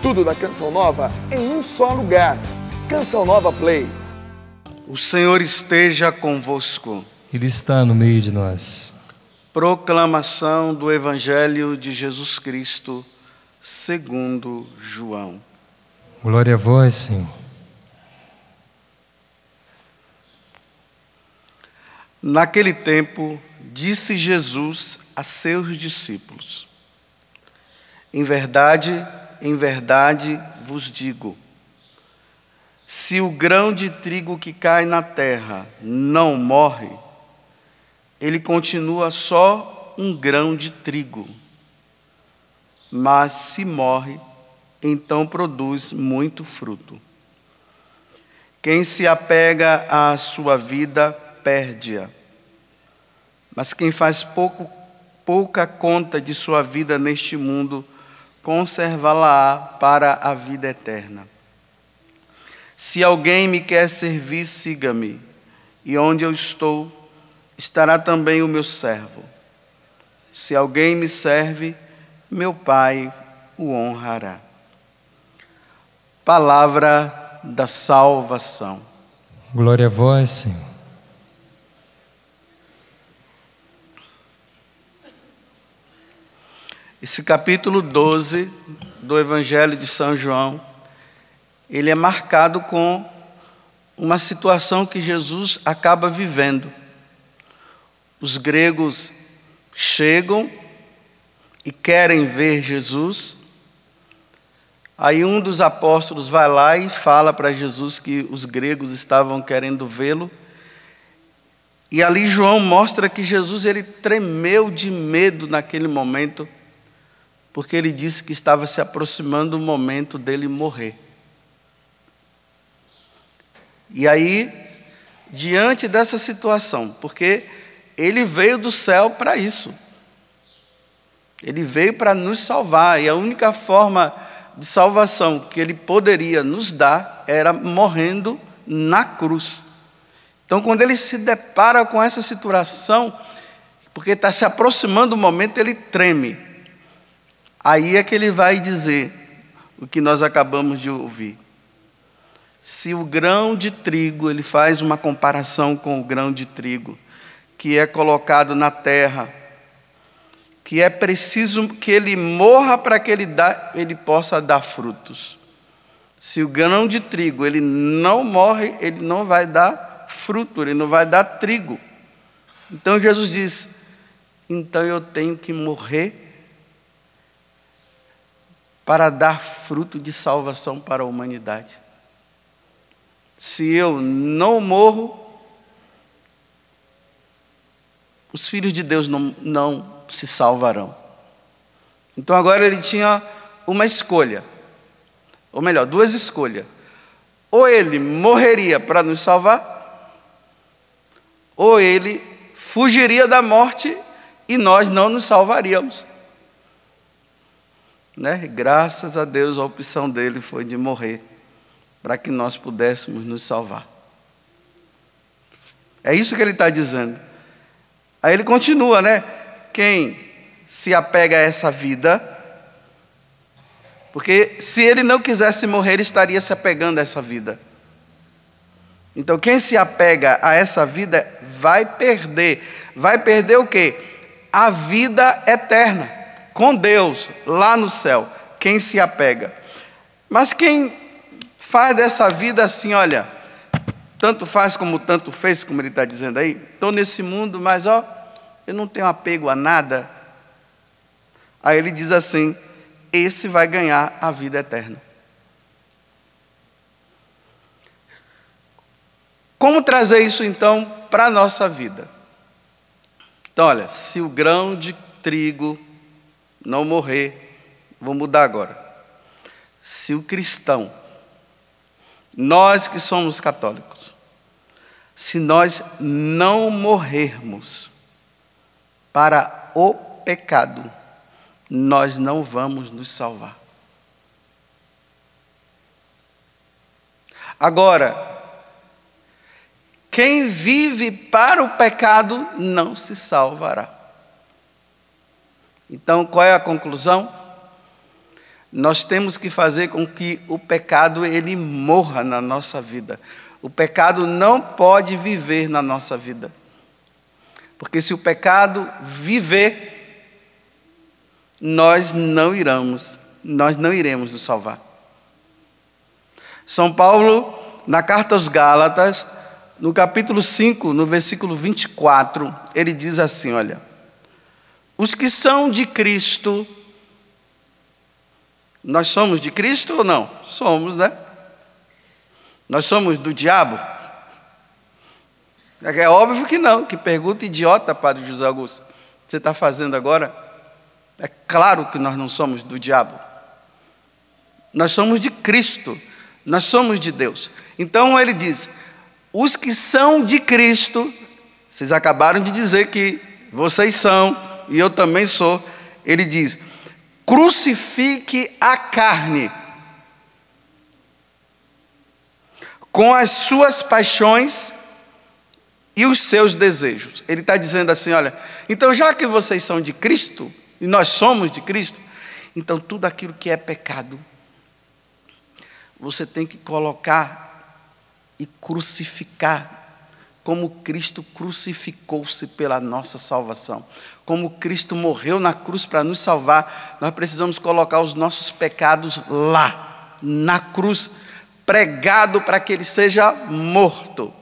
Tudo da Canção Nova em um só lugar. Canção Nova Play. O Senhor esteja convosco. Ele está no meio de nós. Proclamação do Evangelho de Jesus Cristo, segundo João. Glória a vós, Senhor. Naquele tempo, disse Jesus a seus discípulos: em verdade vos digo, se o grão de trigo que cai na terra não morre, ele continua só um grão de trigo. Mas se morre, então produz muito fruto. Quem se apega à sua vida, perde-a. Mas quem faz pouca conta de sua vida neste mundo, conservá-la-á para a vida eterna. Se alguém me quer servir, siga-me, e onde eu estou, estará também o meu servo. Se alguém me serve, meu Pai o honrará. Palavra da salvação. Glória a vós, Senhor. Esse capítulo 12 do Evangelho de São João, ele é marcado com uma situação que Jesus acaba vivendo. Os gregos chegam e querem ver Jesus. Aí um dos apóstolos vai lá e fala para Jesus que os gregos estavam querendo vê-lo. E ali João mostra que Jesus ele tremeu de medo naquele momento, porque ele disse que estava se aproximando o momento dele morrer. E aí, diante dessa situação, porque ele veio do céu para isso. Ele veio para nos salvar, e a única forma de salvação que ele poderia nos dar era morrendo na cruz. Então, quando ele se depara com essa situação, porque está se aproximando o momento, ele treme. Aí é que ele vai dizer o que nós acabamos de ouvir. Se o grão de trigo, ele faz uma comparação com o grão de trigo, que é colocado na terra, que é preciso que ele morra para que ele possa dar frutos. Se o grão de trigo ele não morre, ele não vai dar fruto, ele não vai dar trigo. Então Jesus diz, então eu tenho que morrer para dar fruto de salvação para a humanidade. Se eu não morro, os filhos de Deus não se salvarão. Então agora ele tinha uma escolha, ou melhor, duas escolhas. Ou ele morreria para nos salvar, ou ele fugiria da morte e nós não nos salvaríamos. Graças a Deus a opção dele foi de morrer, para que nós pudéssemos nos salvar. É isso que ele está dizendo. Aí ele continua, quem se apega a essa vida, porque se ele não quisesse morrer, ele estaria se apegando a essa vida. Então quem se apega a essa vida vai perder o quê? A vida eterna, com Deus, lá no céu, quem se apega. Mas quem faz dessa vida assim, olha, tanto faz como tanto fez, como ele está dizendo aí, estou nesse mundo, mas eu não tenho apego a nada. Aí ele diz assim, esse vai ganhar a vida eterna. Como trazer isso então para a nossa vida? Então olha, se o grão de trigo não morrer, vou mudar agora. Se o cristão, nós que somos católicos, se nós não morrermos para o pecado, nós não vamos nos salvar. Agora, quem vive para o pecado não se salvará. Então, qual é a conclusão? nós temos que fazer com que o pecado ele morra na nossa vida. O pecado não pode viver na nossa vida. Porque se o pecado viver, nós não iremos nos salvar. São Paulo, na carta aos Gálatas, no capítulo 5, no versículo 24, ele diz assim, olha: os que são de Cristo, nós somos de Cristo ou não? Somos, né? Nós somos do diabo? É óbvio que não. Que pergunta idiota, Padre José Augusto, você está fazendo agora? É claro que nós não somos do diabo. Nós somos de Cristo. Nós somos de Deus. Então ele diz, os que são de Cristo, vocês acabaram de dizer que vocês são, e eu também sou. Ele diz, crucifique a carne com as suas paixões e os seus desejos. Ele está dizendo assim, olha, então já que vocês são de Cristo, e nós somos de Cristo, então tudo aquilo que é pecado, você tem que colocar e crucificar, como Cristo crucificou-se pela nossa salvação. Como Cristo morreu na cruz para nos salvar, nós precisamos colocar os nossos pecados lá, na cruz, pregado para que ele seja morto.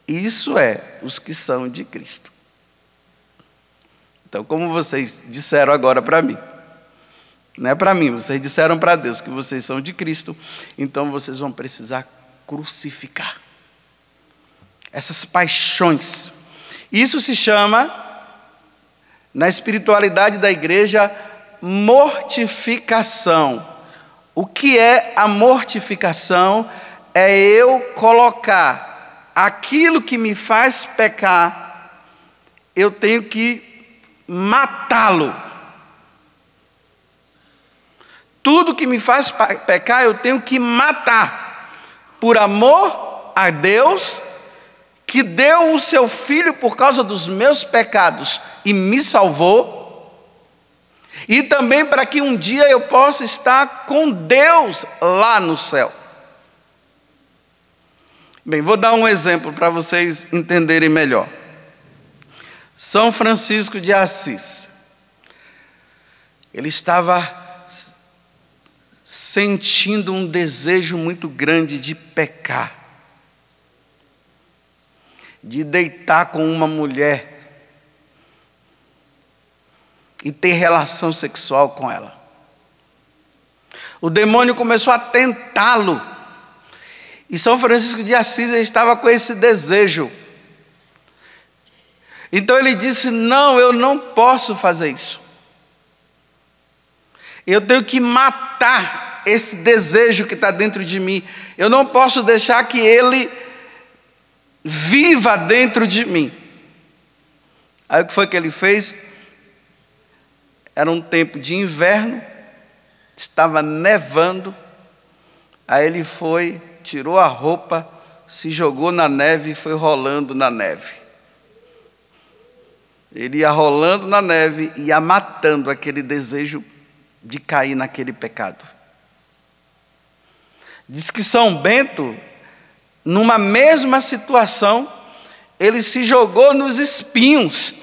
Isso é os que são de Cristo. Então, como vocês disseram agora para mim, não é para mim, vocês disseram para Deus que vocês são de Cristo, então vocês vão precisar crucificar essas paixões. Isso se chama, na espiritualidade da igreja, mortificação. O que é a mortificação? É eu colocar aquilo que me faz pecar, eu tenho que matá-lo. Tudo que me faz pecar, eu tenho que matar, por amor a Deus, que deu o seu Filho por causa dos meus pecados e me salvou, e também para que um dia eu possa estar com Deus lá no céu. Bem, vou dar um exemplo para vocês entenderem melhor. São Francisco de Assis, ele estava sentindo um desejo muito grande de pecar, de deitar com uma mulher e ter relação sexual com ela. O demônio começou a tentá-lo, e São Francisco de Assis estava com esse desejo. Então ele disse, não, eu não posso fazer isso. Eu tenho que matar esse desejo que está dentro de mim. Eu não posso deixar que ele viva dentro de mim. Aí o que foi que ele fez? Era um tempo de inverno, estava nevando. Aí ele foi, tirou a roupa, se jogou na neve e foi rolando na neve. Ele ia rolando na neve e ia matando aquele desejo de cair naquele pecado. Diz que São Bento, numa mesma situação, ele se jogou nos espinhos.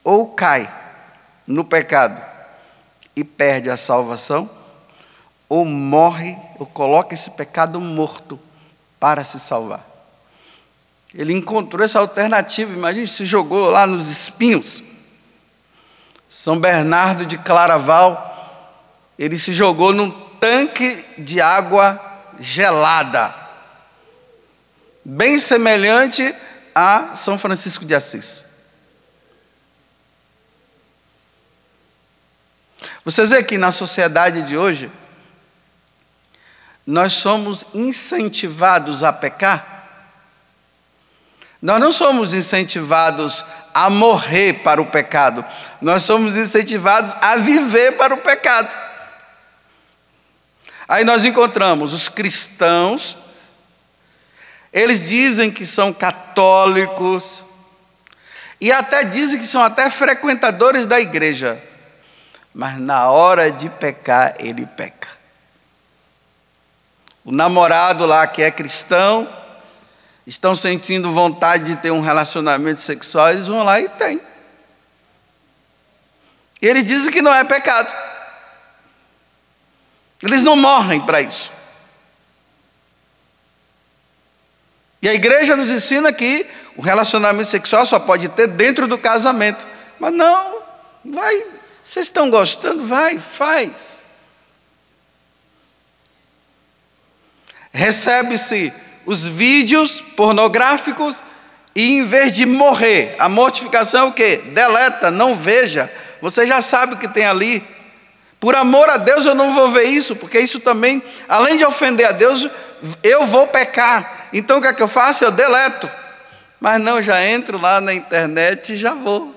Ou cai no pecado e perde a salvação, ou morre, ou coloca esse pecado morto para se salvar. Ele encontrou essa alternativa, imagine, se jogou lá nos espinhos. São Bernardo de Claraval, ele se jogou num tanque de água gelada, bem semelhante a São Francisco de Assis. Vocês veem que na sociedade de hoje, nós somos incentivados a pecar. Nós não somos incentivados a morrer para o pecado. Nós somos incentivados a viver para o pecado. Aí nós encontramos os cristãos, eles dizem que são católicos, e até dizem que são até frequentadores da igreja, mas na hora de pecar, ele peca. O namorado lá que é cristão, estão sentindo vontade de ter um relacionamento sexual, eles vão lá e têm. E ele diz que não é pecado. Eles não morrem para isso. E a igreja nos ensina que o relacionamento sexual só pode ter dentro do casamento. Mas não, vai, vocês estão gostando? Vai, faz. Recebe-se os vídeos pornográficos e em vez de morrer, a mortificação é o quê? Deleta, não veja. Você já sabe o que tem ali. Por amor a Deus eu não vou ver isso, porque isso também, além de ofender a Deus, eu vou pecar. Então o que é que eu faço? Eu deleto. Mas não, eu já entro lá na internet e já vou.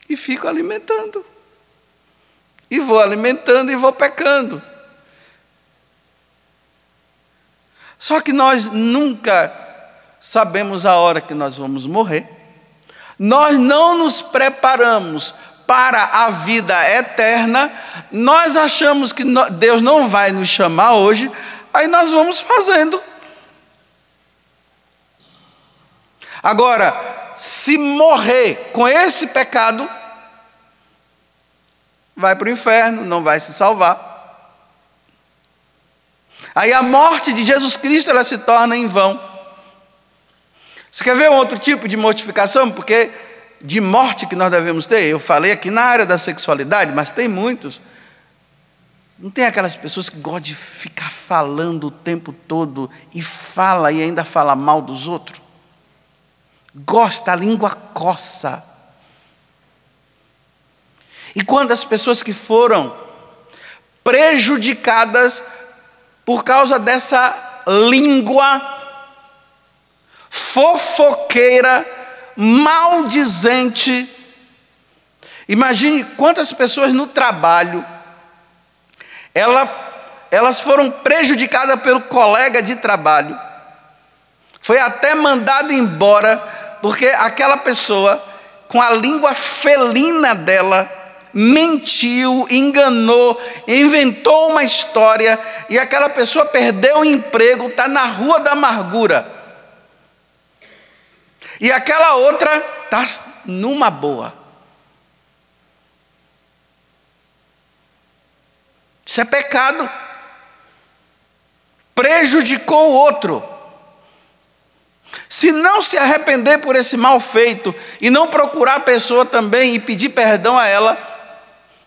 E fico alimentando. E vou alimentando e vou pecando. Só que nós nunca sabemos a hora que nós vamos morrer. Nós não nos preparamos para a vida eterna. Nós achamos que Deus não vai nos chamar hoje, aí nós vamos fazendo. Agora, se morrer com esse pecado, vai para o inferno, não vai se salvar. Aí a morte de Jesus Cristo, ela se torna em vão. Você quer ver um outro tipo de mortificação? Porque de morte que nós devemos ter, eu falei aqui na área da sexualidade, mas tem muitos. Não tem aquelas pessoas que gostam de ficar falando o tempo todo e fala e ainda fala mal dos outros? Gosta, a língua coça. E quando as pessoas que foram prejudicadas por causa dessa língua fofoqueira, maldizente, imagine quantas pessoas no trabalho, elas foram prejudicadas pelo colega de trabalho, foi até mandado embora, porque aquela pessoa, com a língua felina dela, mentiu, enganou, inventou uma história, e aquela pessoa perdeu o emprego, está na rua da amargura. E aquela outra está numa boa. Isso é pecado. Prejudicou o outro. Se não se arrepender por esse mal feito e não procurar a pessoa também e pedir perdão a ela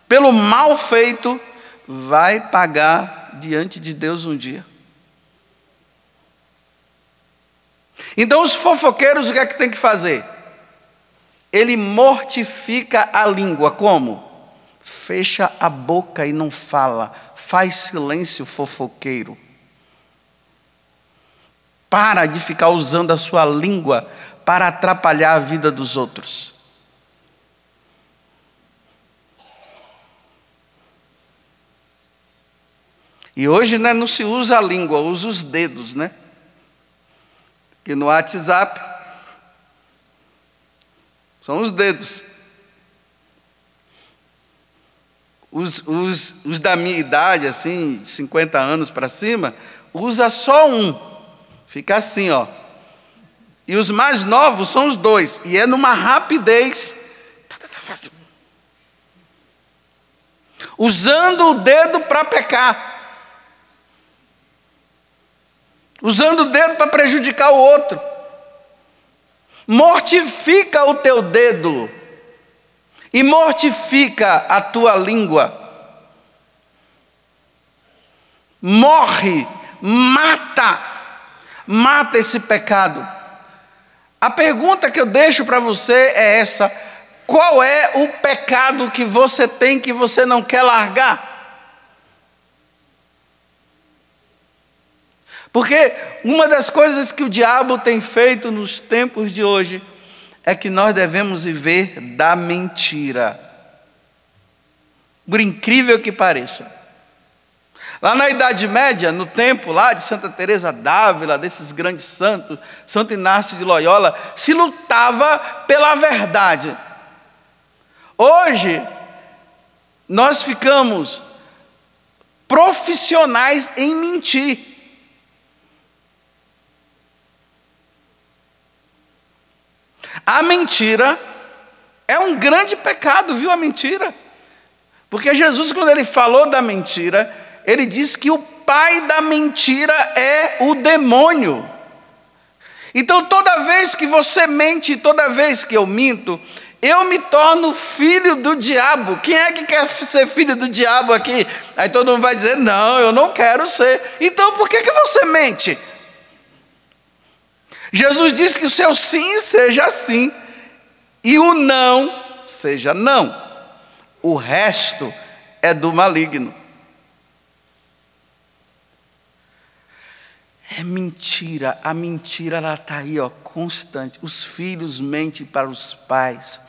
pelo mal feito, vai pagar diante de Deus um dia. Então os fofoqueiros, o que é que tem que fazer? Ele mortifica a língua, como? Fecha a boca e não fala, faz silêncio, fofoqueiro. Para de ficar usando a sua língua para atrapalhar a vida dos outros. E hoje, né, não se usa a língua, usa os dedos, né? Que no WhatsApp são os dedos. Os da minha idade, assim, 50 anos para cima, usa só um. Fica assim, ó. E os mais novos são os dois. E é numa rapidez. Usando o dedo para pecar. Usando o dedo para prejudicar o outro. Mortifica o teu dedo. E mortifica a tua língua. Morre, mata esse pecado. A pergunta que eu deixo para você é essa: qual é o pecado que você tem que você não quer largar? Porque uma das coisas que o diabo tem feito nos tempos de hoje é que nós devemos viver da mentira. Por incrível que pareça. Lá na Idade Média, no tempo lá de Santa Teresa d'Ávila, desses grandes santos, Santo Inácio de Loyola, se lutava pela verdade. Hoje, nós ficamos profissionais em mentir. A mentira é um grande pecado, viu, a mentira? Porque Jesus, quando ele falou da mentira, ele disse que o pai da mentira é o demônio. Então, toda vez que você mente, toda vez que eu minto, eu me torno filho do diabo. Quem é que quer ser filho do diabo aqui? Aí todo mundo vai dizer, não, eu não quero ser. Então, por que você mente? Jesus disse que o seu sim seja sim, e o não seja não. O resto é do maligno. É mentira, a mentira ela está aí, ó, constante. Os filhos mentem para os pais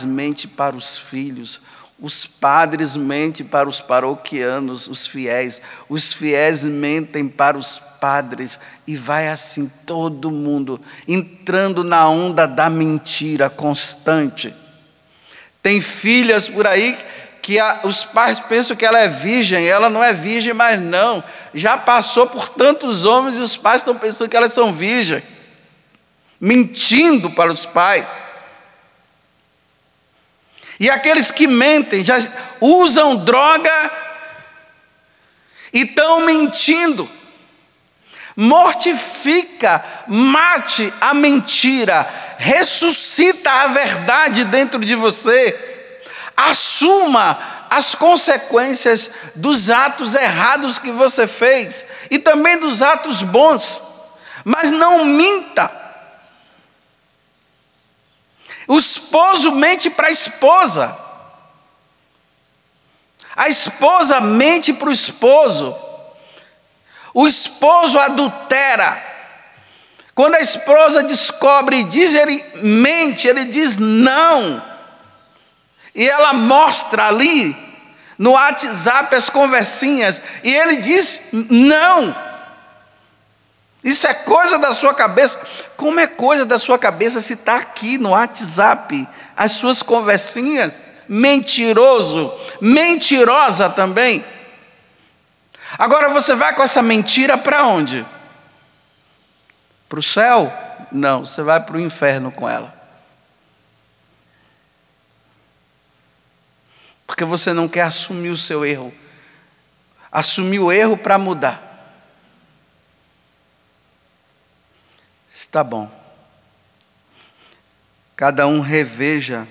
mentem para os filhos, os padres mentem para os paroquianos, os fiéis mentem para os padres, e vai assim todo mundo, entrando na onda da mentira constante. Tem filhas por aí que os pais pensam que ela é virgem, ela não é virgem, mas não, já passou por tantos homens e os pais estão pensando que elas são virgens, mentindo para os pais. E aqueles que mentem, já usam droga e estão mentindo. Mortifica, mate a mentira, ressuscita a verdade dentro de você. Assuma as consequências dos atos errados que você fez e também dos atos bons, mas não minta. O esposo mente para a esposa mente para o esposo adultera. Quando a esposa descobre e diz, ele mente, ele diz não. E ela mostra ali, no WhatsApp, as conversinhas, e ele diz não. Isso é coisa da sua cabeça. Como é coisa da sua cabeça se está aqui no WhatsApp, as suas conversinhas? Mentiroso, mentirosa também. Agora você vai com essa mentira para onde? Para o céu? Não, você vai para o inferno com ela. Porque você não quer assumir o seu erro. Assumir o erro para mudar. Está bom. Cada um reveja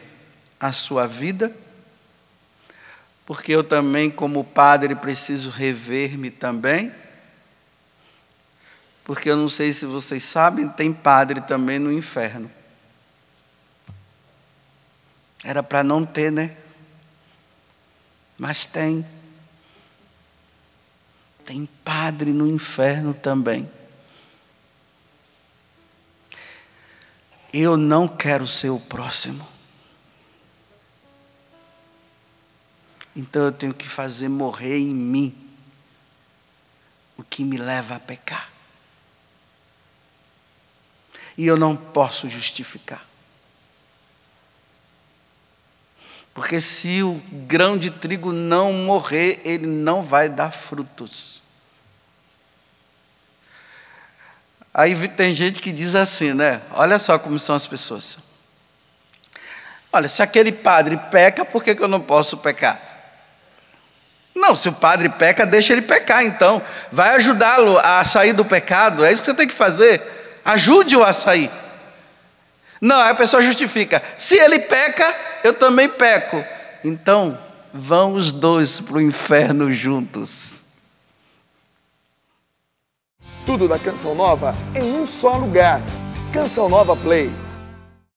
a sua vida, porque eu também, como padre, preciso rever-me também. Porque eu não sei se vocês sabem, tem padre também no inferno. Era para não ter, né? Mas tem. Tem padre no inferno também. Eu não quero ser o próximo. Então eu tenho que fazer morrer em mim o que me leva a pecar. E eu não posso justificar. Porque se o grão de trigo não morrer, ele não vai dar frutos. Aí tem gente que diz assim, né? Olha só como são as pessoas. Olha, se aquele padre peca, por que eu não posso pecar? Não, se o padre peca, deixa ele pecar então. Vai ajudá-lo a sair do pecado. É isso que você tem que fazer. Ajude-o a sair. Não, aí a pessoa justifica. Se ele peca, eu também peco. Então, vão os dois para o inferno juntos. Tudo da Canção Nova em um só lugar. Canção Nova Play.